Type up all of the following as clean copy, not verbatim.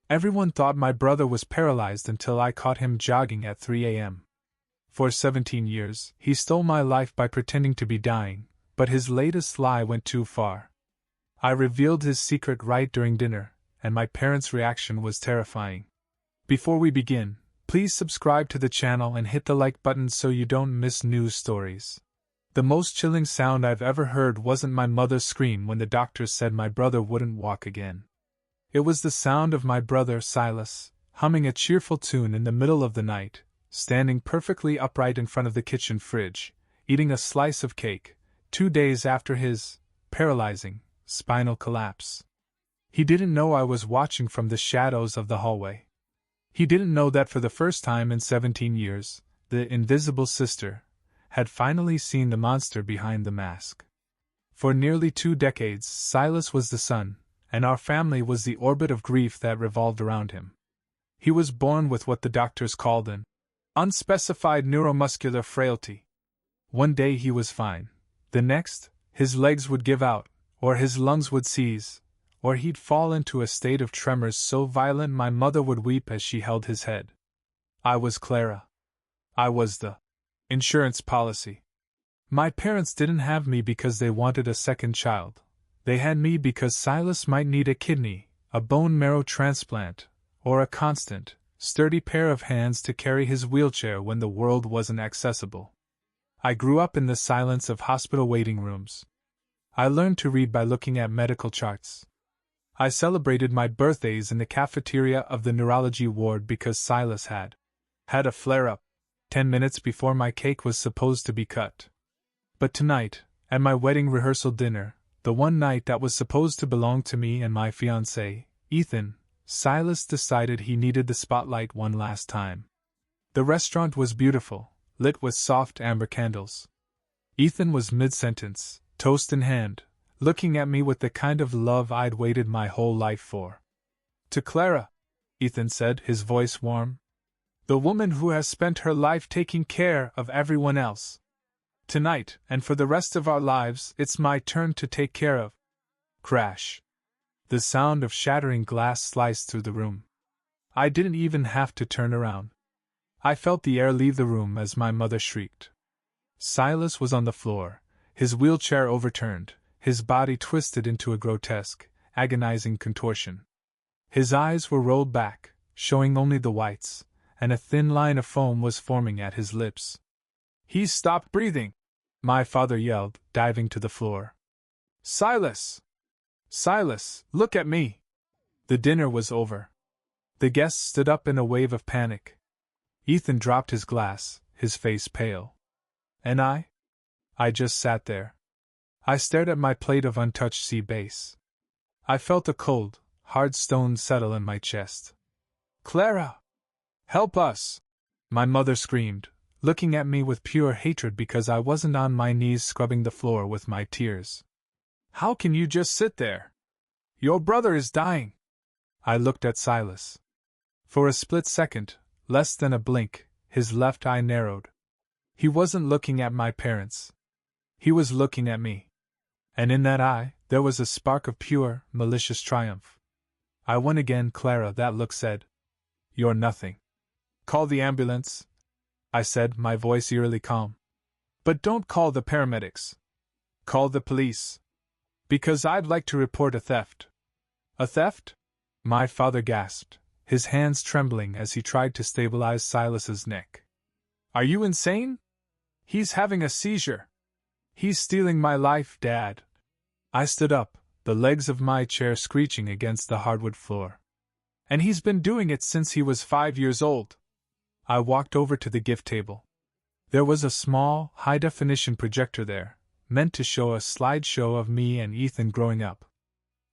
Everyone thought my brother was paralyzed until I caught him jogging at 3 a.m. For 17 years, he stole my life by pretending to be dying, but his latest lie went too far. I revealed his secret right during dinner, and my parents' reaction was terrifying. Before we begin, please subscribe to the channel and hit the like button so you don't miss news stories. The most chilling sound I've ever heard wasn't my mother's scream when the doctors said my brother wouldn't walk again. It was the sound of my brother Silas, humming a cheerful tune in the middle of the night, standing perfectly upright in front of the kitchen fridge, eating a slice of cake, 2 days after his paralyzing spinal collapse. He didn't know I was watching from the shadows of the hallway. He didn't know that for the first time in 17 years, the invisible sister had finally seen the monster behind the mask. For nearly 2 decades, Silas was the sun, and our family was the orbit of grief that revolved around him. He was born with what the doctors called an unspecified neuromuscular frailty. One day he was fine. The next, his legs would give out, or his lungs would seize, or he'd fall into a state of tremors so violent my mother would weep as she held his head. I was Clara. I was the insurance policy. My parents didn't have me because they wanted a second child. They had me because Silas might need a kidney, a bone marrow transplant, or a constant, sturdy pair of hands to carry his wheelchair when the world wasn't accessible. I grew up in the silence of hospital waiting rooms. I learned to read by looking at medical charts. I celebrated my birthdays in the cafeteria of the neurology ward because Silas had a flare-up 10 minutes before my cake was supposed to be cut. But tonight, at my wedding rehearsal dinner, the one night that was supposed to belong to me and my fiancé, Ethan, Silas decided he needed the spotlight one last time. The restaurant was beautiful, lit with soft amber candles. Ethan was mid-sentence, toast in hand, looking at me with the kind of love I'd waited my whole life for. "To Clara," Ethan said, his voice warm. "The woman who has spent her life taking care of everyone else. Tonight, and for the rest of our lives, it's my turn to take care of." Crash. The sound of shattering glass sliced through the room. I didn't even have to turn around. I felt the air leave the room as my mother shrieked. Silas was on the floor, his wheelchair overturned, his body twisted into a grotesque, agonizing contortion. His eyes were rolled back, showing only the whites, and a thin line of foam was forming at his lips. "He's stopped breathing!" my father yelled, diving to the floor. "Silas! Silas, look at me!" The dinner was over. The guests stood up in a wave of panic. Ethan dropped his glass, his face pale. And I just sat there. I stared at my plate of untouched sea bass. I felt a cold, hard stone settle in my chest. "Clara! Help us!" my mother screamed, looking at me with pure hatred because I wasn't on my knees scrubbing the floor with my tears. "How can you just sit there? Your brother is dying!" I looked at Silas. For a split second, less than a blink, his left eye narrowed. He wasn't looking at my parents. He was looking at me. And in that eye, there was a spark of pure, malicious triumph. "I won again, Clara," that look said. "You're nothing." "Call the ambulance," I said, my voice eerily calm. "But don't call the paramedics. Call the police. Because I'd like to report a theft." "A theft?" my father gasped, his hands trembling as he tried to stabilize Silas's neck. "Are you insane? He's having a seizure. He's stealing my life, Dad." I stood up, the legs of my chair screeching against the hardwood floor. "And he's been doing it since he was 5 years old." I walked over to the gift table. There was a small, high-definition projector there, meant to show a slideshow of me and Ethan growing up.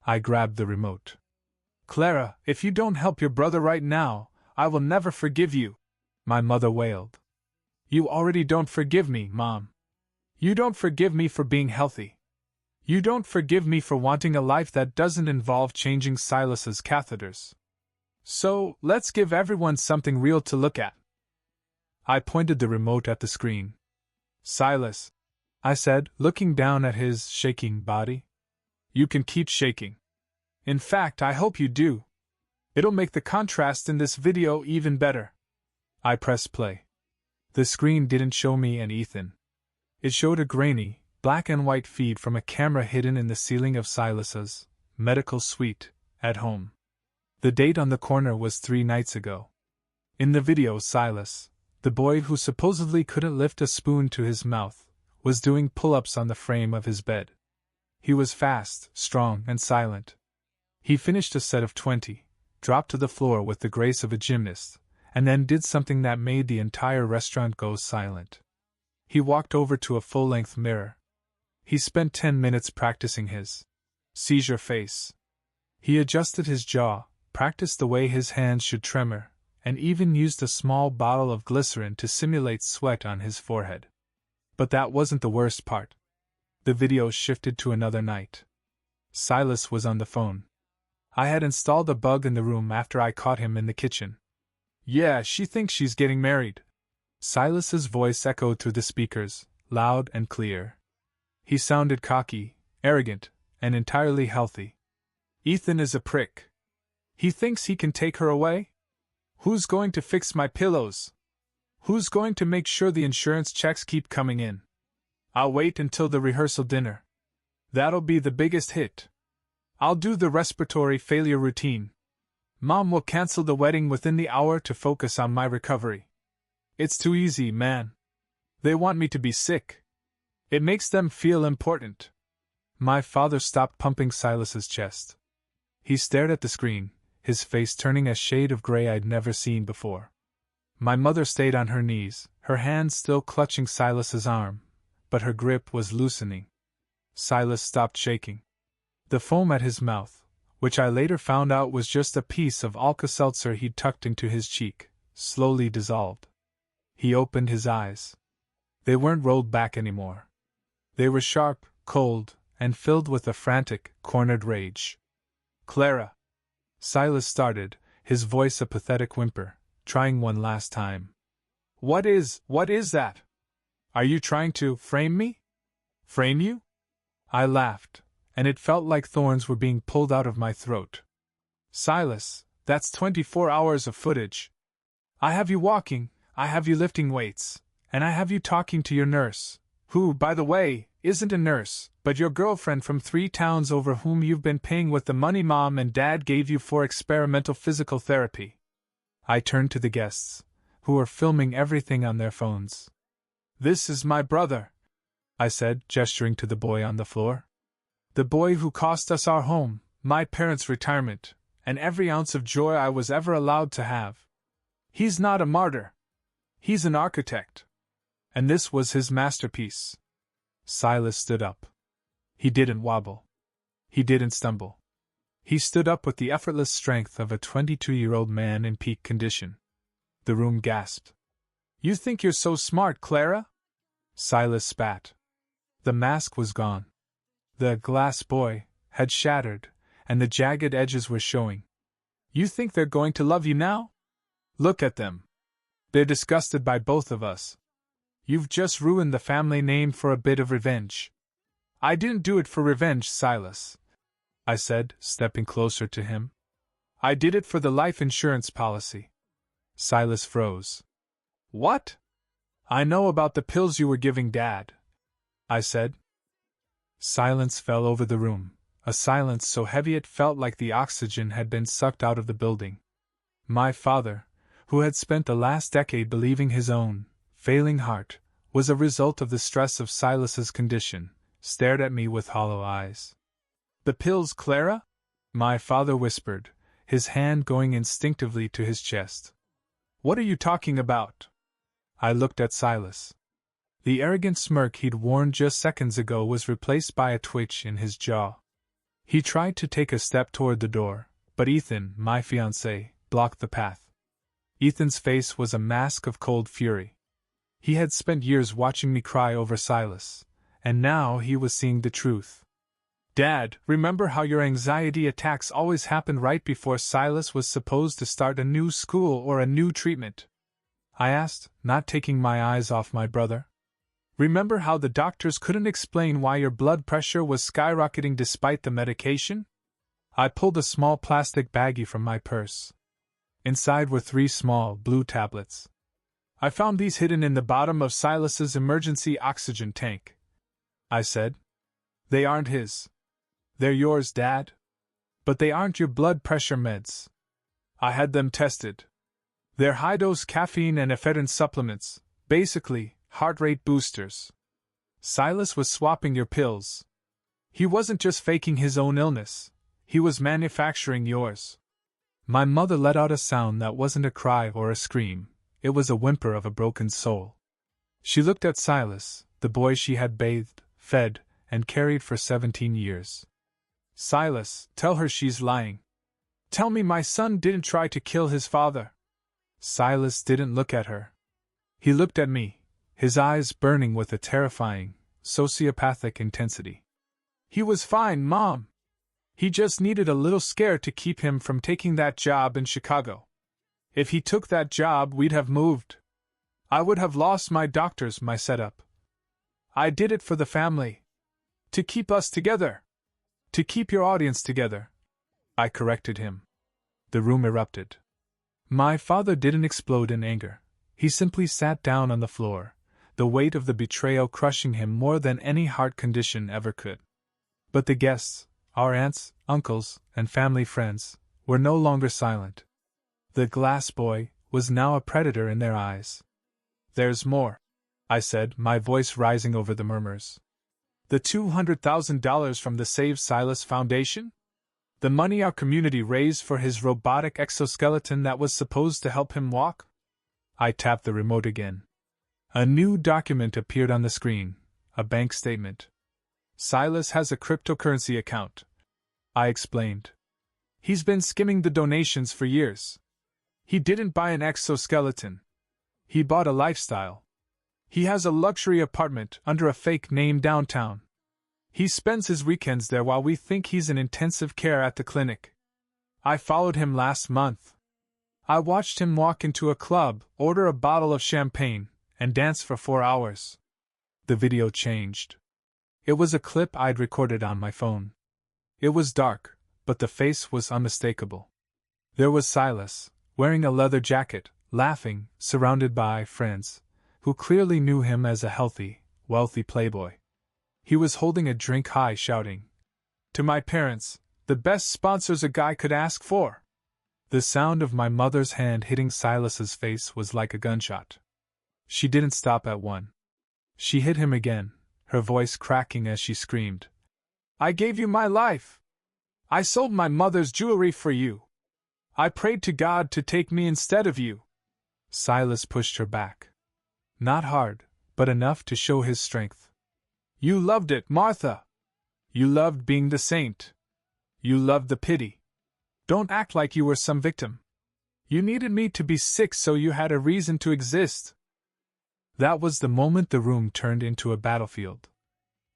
I grabbed the remote. "Clara, if you don't help your brother right now, I will never forgive you," my mother wailed. "You already don't forgive me, Mom. You don't forgive me for being healthy. You don't forgive me for wanting a life that doesn't involve changing Silas's catheters. So, let's give everyone something real to look at." I pointed the remote at the screen. "Silas," I said, looking down at his shaking body. "You can keep shaking. In fact, I hope you do. It'll make the contrast in this video even better. I pressed play. The screen didn't show me and Ethan. It showed a grainy, black and white feed from a camera hidden in the ceiling of Silas's medical suite at home. The date on the corner was 3 nights ago. In the video, Silas, the boy who supposedly couldn't lift a spoon to his mouth, was doing pull-ups on the frame of his bed. He was fast, strong, and silent. He finished a set of 20, dropped to the floor with the grace of a gymnast, and then did something that made the entire restaurant go silent. He walked over to a full-length mirror. He spent 10 minutes practicing his seizure face. He adjusted his jaw, practiced the way his hands should tremor, and even used a small bottle of glycerin to simulate sweat on his forehead. But that wasn't the worst part. The video shifted to another night. Silas was on the phone. I had installed a bug in the room after I caught him in the kitchen. Yeah, she thinks she's getting married. Silas's voice echoed through the speakers, loud and clear. He sounded cocky, arrogant, and entirely healthy. Ethan is a prick. He thinks he can take her away? Who's going to fix my pillows? Who's going to make sure the insurance checks keep coming in? I'll wait until the rehearsal dinner. That'll be the biggest hit. I'll do the respiratory failure routine. Mom will cancel the wedding within the hour to focus on my recovery. It's too easy, man. They want me to be sick. It makes them feel important. My father stopped pumping Silas's chest. He stared at the screen, his face turning a shade of gray I'd never seen before. My mother stayed on her knees, her hand still clutching Silas's arm, but her grip was loosening. Silas stopped shaking. The foam at his mouth, which I later found out was just a piece of Alka-Seltzer he'd tucked into his cheek, slowly dissolved. He opened his eyes. They weren't rolled back anymore. They were sharp, cold, and filled with a frantic, cornered rage. Clara! Silas started, his voice a pathetic whimper, trying one last time. What is that? Are you trying to frame me? Frame you? I laughed, and it felt like thorns were being pulled out of my throat. Silas, that's 24 hours of footage. I have you walking, I have you lifting weights, and I have you talking to your nurse, who, by the way, isn't a nurse, but your girlfriend from 3 towns over whom you've been paying with the money Mom and Dad gave you for experimental physical therapy. I turned to the guests, who were filming everything on their phones. This is my brother, I said, gesturing to the boy on the floor. The boy who cost us our home, my parents' retirement, and every ounce of joy I was ever allowed to have. He's not a martyr. He's an architect. And this was his masterpiece. Silas stood up. He didn't wobble. He didn't stumble. He stood up with the effortless strength of a 22-year-old man in peak condition. The room gasped. You think you're so smart, Clara? Silas spat. The mask was gone. The glass boy had shattered, and the jagged edges were showing. You think they're going to love you now? Look at them. They're disgusted by both of us. You've just ruined the family name for a bit of revenge. I didn't do it for revenge, Silas, I said, stepping closer to him. I did it for the life insurance policy. Silas froze. What? I know about the pills you were giving Dad, I said. Silence fell over the room, a silence so heavy it felt like the oxygen had been sucked out of the building. My father, who had spent the last decade believing his own failing heart was a result of the stress of Silas's condition, stared at me with hollow eyes. The pills, Clara? My father whispered, his hand going instinctively to his chest. What are you talking about? I looked at Silas. The arrogant smirk he'd worn just seconds ago was replaced by a twitch in his jaw. He tried to take a step toward the door, but Ethan, my fiancé, blocked the path. Ethan's face was a mask of cold fury. He had spent years watching me cry over Silas, and now he was seeing the truth. Dad, remember how your anxiety attacks always happened right before Silas was supposed to start a new school or a new treatment? I asked, not taking my eyes off my brother. Remember how the doctors couldn't explain why your blood pressure was skyrocketing despite the medication? I pulled a small plastic baggie from my purse. Inside were 3 small, blue tablets. I found these hidden in the bottom of Silas's emergency oxygen tank, I said. They aren't his. They're yours, Dad. But they aren't your blood pressure meds. I had them tested. They're high-dose caffeine and ephedrine supplements, basically, heart rate boosters. Silas was swapping your pills. He wasn't just faking his own illness, he was manufacturing yours. My mother let out a sound that wasn't a cry or a scream, it was a whimper of a broken soul. She looked at Silas, the boy she had bathed, fed, and carried for 17 years. Silas, tell her she's lying. Tell me my son didn't try to kill his father. Silas didn't look at her. He looked at me, his eyes burning with a terrifying, sociopathic intensity. He was fine, Mom. He just needed a little scare to keep him from taking that job in Chicago. If he took that job, we'd have moved. I would have lost my doctors, my setup. I did it for the family. To keep us together. To keep your audience together. I corrected him. The room erupted. My father didn't explode in anger. He simply sat down on the floor, the weight of the betrayal crushing him more than any heart condition ever could. But the guests, our aunts, uncles, and family friends, were no longer silent. The glass boy was now a predator in their eyes. There's more, I said, my voice rising over the murmurs. The $200,000 from the Save Silas Foundation? The money our community raised for his robotic exoskeleton that was supposed to help him walk? I tapped the remote again. A new document appeared on the screen, a bank statement. Silas has a cryptocurrency account, I explained. He's been skimming the donations for years. He didn't buy an exoskeleton. He bought a lifestyle. He has a luxury apartment under a fake name downtown. He spends his weekends there while we think he's in intensive care at the clinic. I followed him last month. I watched him walk into a club, order a bottle of champagne, and dance for 4 hours. The video changed. It was a clip I'd recorded on my phone. It was dark, but the face was unmistakable. There was Silas, wearing a leather jacket, laughing, surrounded by friends, who clearly knew him as a healthy, wealthy playboy. He was holding a drink high, shouting, "To my parents, the best sponsors a guy could ask for!" The sound of my mother's hand hitting Silas's face was like a gunshot. She didn't stop at one. She hit him again, her voice cracking as she screamed, "I gave you my life! I sold my mother's jewelry for you! I prayed to God to take me instead of you!" Silas pushed her back. Not hard, but enough to show his strength. "You loved it, Martha! You loved being the saint. You loved the pity. Don't act like you were some victim. You needed me to be sick so you had a reason to exist." That was the moment the room turned into a battlefield.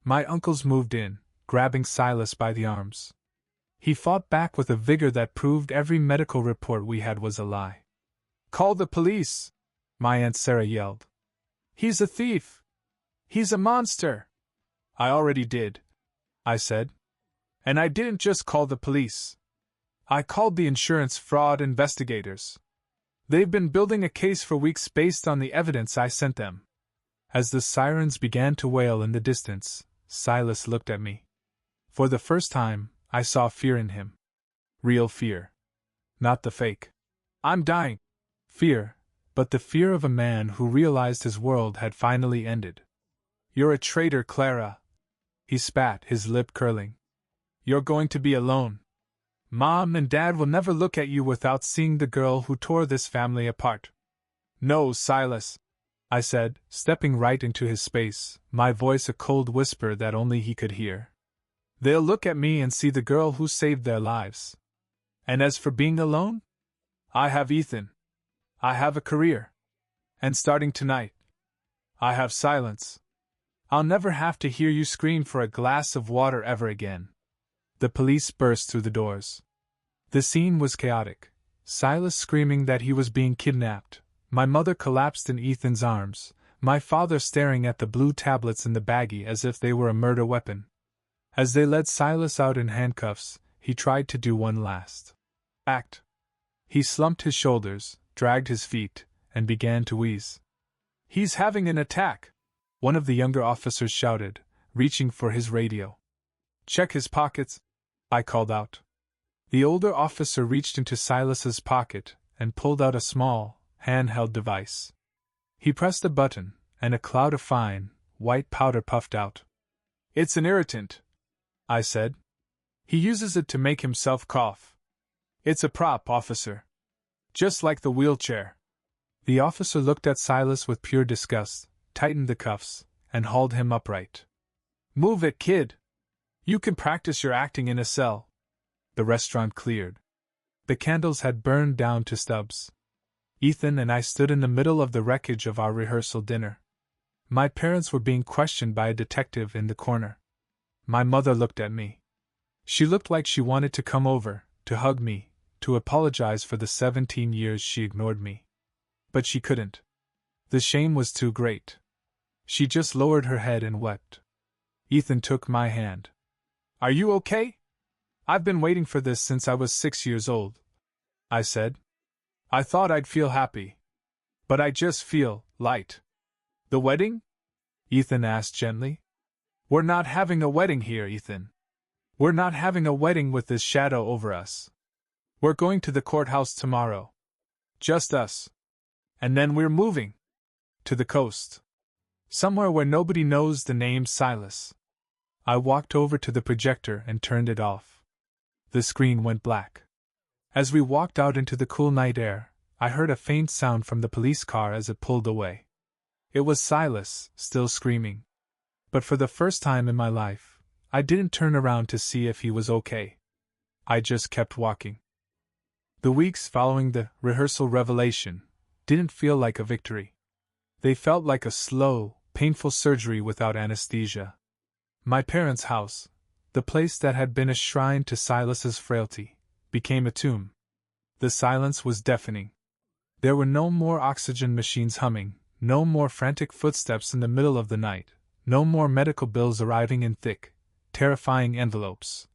My uncles moved in, grabbing Silas by the arms. He fought back with a vigor that proved every medical report we had was a lie. "Call the police!" my Aunt Sarah yelled. "He's a thief! He's a monster!" "I already did," I said. "And I didn't just call the police. I called the insurance fraud investigators. They've been building a case for weeks based on the evidence I sent them." As the sirens began to wail in the distance, Silas looked at me. For the first time, I saw fear in him. Real fear. Not the fake, "I'm dying" fear, but the fear of a man who realized his world had finally ended. "You're a traitor, Clara," he spat, his lip curling. "You're going to be alone. Mom and Dad will never look at you without seeing the girl who tore this family apart." "No, Silas," I said, stepping right into his space, my voice a cold whisper that only he could hear. "They'll look at me and see the girl who saved their lives. And as for being alone? I have Ethan. I have a career. And starting tonight, I have silence. I'll never have to hear you scream for a glass of water ever again." The police burst through the doors. The scene was chaotic. Silas screaming that he was being kidnapped, my mother collapsed in Ethan's arms, my father staring at the blue tablets in the baggie as if they were a murder weapon. As they led Silas out in handcuffs, he tried to do one last act. He slumped his shoulders, dragged his feet, and began to wheeze. "He's having an attack!" one of the younger officers shouted, reaching for his radio. "Check his pockets," I called out. The older officer reached into Silas's pocket and pulled out a small, handheld device. He pressed a button, and a cloud of fine, white powder puffed out. "It's an irritant," I said. "He uses it to make himself cough. It's a prop, officer. Just like the wheelchair." The officer looked at Silas with pure disgust, tightened the cuffs, and hauled him upright. "Move it, kid! You can practice your acting in a cell." The restaurant cleared. The candles had burned down to stubs. Ethan and I stood in the middle of the wreckage of our rehearsal dinner. My parents were being questioned by a detective in the corner. My mother looked at me. She looked like she wanted to come over, to hug me, to apologize for the 17 years she ignored me. But she couldn't. The shame was too great. She just lowered her head and wept. Ethan took my hand. "Are you okay?" "I've been waiting for this since I was 6 years old," I said. "I thought I'd feel happy. But I just feel light." "The wedding?" Ethan asked gently. "We're not having a wedding here, Ethan. We're not having a wedding with this shadow over us. We're going to the courthouse tomorrow. Just us. And then we're moving. To the coast. Somewhere where nobody knows the name Silas." I walked over to the projector and turned it off. The screen went black. As we walked out into the cool night air, I heard a faint sound from the police car as it pulled away. It was Silas, still screaming. But for the first time in my life, I didn't turn around to see if he was okay. I just kept walking. The weeks following the rehearsal revelation didn't feel like a victory. They felt like a slow, painful surgery without anesthesia. My parents' house, the place that had been a shrine to Silas's frailty, became a tomb. The silence was deafening. There were no more oxygen machines humming, no more frantic footsteps in the middle of the night, no more medical bills arriving in thick, terrifying envelopes.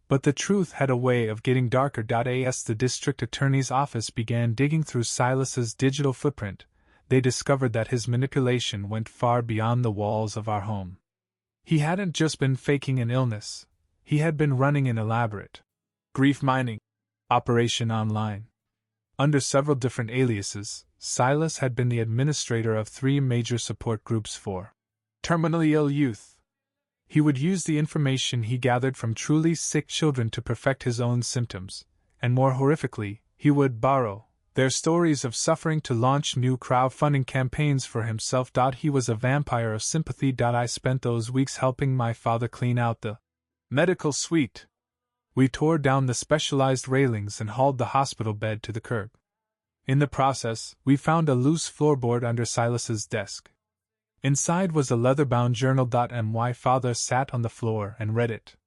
But the truth had a way of getting darker. As the district attorney's office began digging through Silas's digital footprint, they discovered that his manipulation went far beyond the walls of our home. He hadn't just been faking an illness, he had been running an elaborate grief mining operation online. Under several different aliases, Silas had been the administrator of 3 major support groups for terminally ill youth. He would use the information he gathered from truly sick children to perfect his own symptoms, and more horrifically, he would borrow their stories of suffering to launch new crowdfunding campaigns for himself. He was a vampire of sympathy. I spent those weeks helping my father clean out the medical suite. We tore down the specialized railings and hauled the hospital bed to the curb. In the process, we found a loose floorboard under Silas's desk. Inside was a leather-bound journal. My father sat on the floor and read it.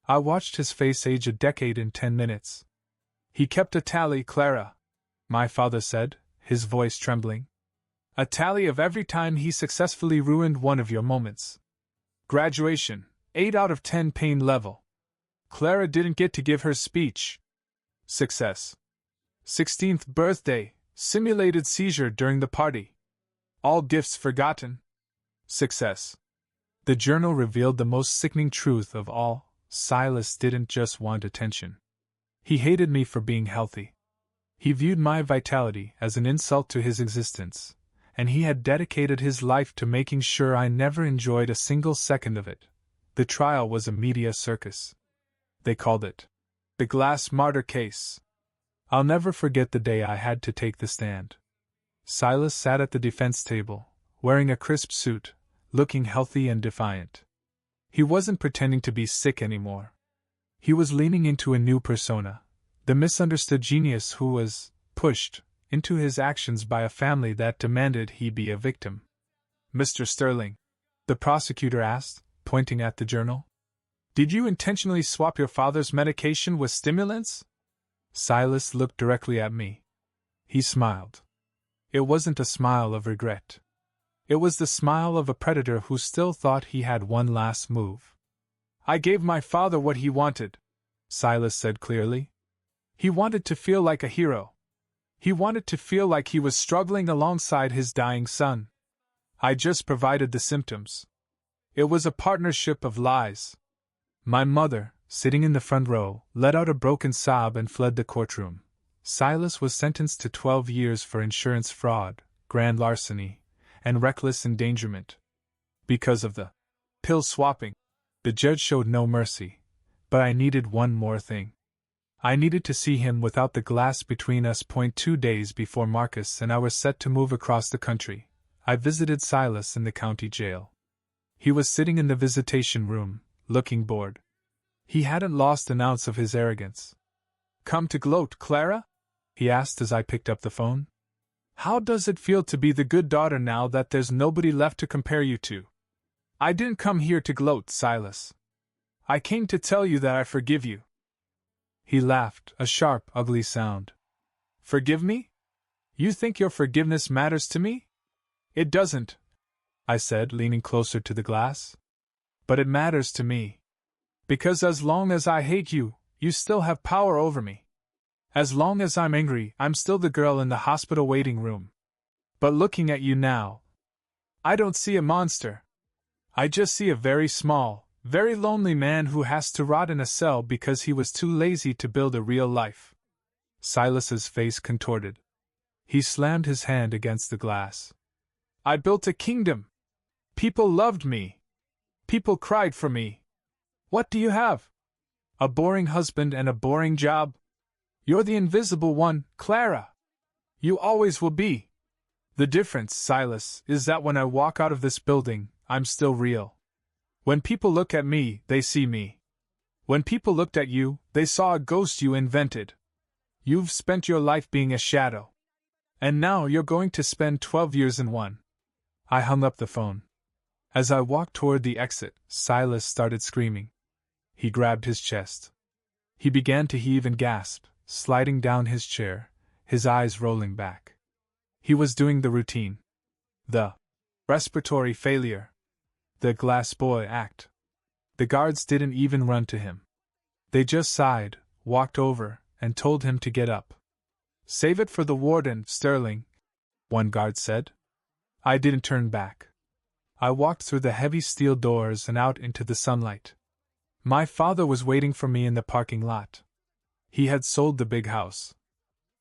I watched his face age a decade in 10 minutes. "He kept a tally, Clara," my father said, his voice trembling. "A tally of every time he successfully ruined one of your moments. Graduation, 8 out of 10 pain level. Clara didn't get to give her speech. Success. 16th birthday, simulated seizure during the party. All gifts forgotten. Success." The journal revealed the most sickening truth of all. Silas didn't just want attention. He hated me for being healthy. He viewed my vitality as an insult to his existence, and he had dedicated his life to making sure I never enjoyed a single second of it. The trial was a media circus. They called it the Glass Martyr Case. I'll never forget the day I had to take the stand. Silas sat at the defense table, wearing a crisp suit, looking healthy and defiant. He wasn't pretending to be sick anymore. He was leaning into a new persona, the misunderstood genius who was pushed into his actions by a family that demanded he be a victim. "Mr. Sterling," the prosecutor asked, pointing at the journal, "did you intentionally swap your father's medication with stimulants?" Silas looked directly at me. He smiled. It wasn't a smile of regret. It was the smile of a predator who still thought he had one last move. "I gave my father what he wanted," Silas said clearly. He wanted to feel like a hero. He wanted to feel like he was struggling alongside his dying son. I just provided the symptoms. It was a partnership of lies. My mother, sitting in the front row, let out a broken sob and fled the courtroom. Silas was sentenced to 12 years for insurance fraud, grand larceny, and reckless endangerment. Because of the pill swapping, the judge showed no mercy. But I needed one more thing. I needed to see him without the glass between us. 2 days before Marcus and I were set to move across the country, I visited Silas in the county jail. He was sitting in the visitation room, looking bored. He hadn't lost an ounce of his arrogance. "Come to gloat, Clara?" he asked as I picked up the phone. "How does it feel to be the good daughter now that there's nobody left to compare you to?" "I didn't come here to gloat, Silas. I came to tell you that I forgive you." He laughed, a sharp, ugly sound. "Forgive me? You think your forgiveness matters to me?" "It doesn't," I said, leaning closer to the glass. "But it matters to me. Because as long as I hate you, you still have power over me. As long as I'm angry, I'm still the girl in the hospital waiting room. But looking at you now, I don't see a monster. I just see a very small, very lonely man who has to rot in a cell because he was too lazy to build a real life." Silas's face contorted. He slammed his hand against the glass. "I built a kingdom. People loved me. People cried for me. What do you have? A boring husband and a boring job? You're the invisible one, Clara. You always will be. The difference, Silas, is that when I walk out of this building, I'm still real. When people look at me, they see me. When people looked at you, they saw a ghost you invented. You've spent your life being a shadow. And now you're going to spend 12 years in one." I hung up the phone. As I walked toward the exit, Silas started screaming. He grabbed his chest. He began to heave and gasp, sliding down his chair, his eyes rolling back. He was doing the routine. The respiratory failure. The glass boy act. The guards didn't even run to him. They just sighed, walked over, and told him to get up. "Save it for the warden, Sterling," one guard said. I didn't turn back. I walked through the heavy steel doors and out into the sunlight. My father was waiting for me in the parking lot. He had sold the big house.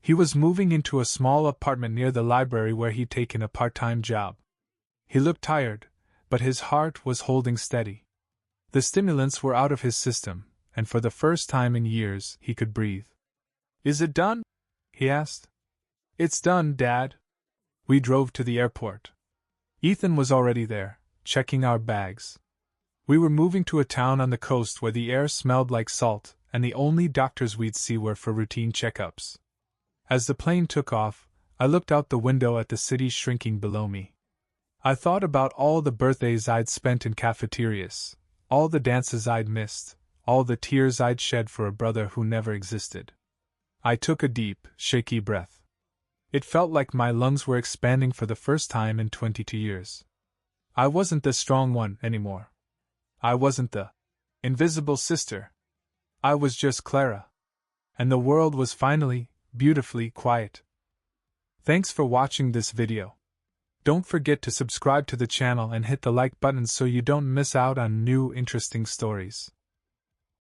He was moving into a small apartment near the library where he'd taken a part-time job. He looked tired, but his heart was holding steady. The stimulants were out of his system, and for the first time in years he could breathe. "Is it done?" he asked. "It's done, Dad." We drove to the airport. Ethan was already there, checking our bags. We were moving to a town on the coast where the air smelled like salt, and the only doctors we'd see were for routine checkups. As the plane took off, I looked out the window at the city shrinking below me. I thought about all the birthdays I'd spent in cafeterias, all the dances I'd missed, all the tears I'd shed for a brother who never existed. I took a deep, shaky breath. It felt like my lungs were expanding for the first time in 22 years. I wasn't the strong one anymore. I wasn't the invisible sister. I was just Clara. And the world was finally, beautifully quiet. Thanks for watching this video. Don't forget to subscribe to the channel and hit the like button so you don't miss out on new interesting stories.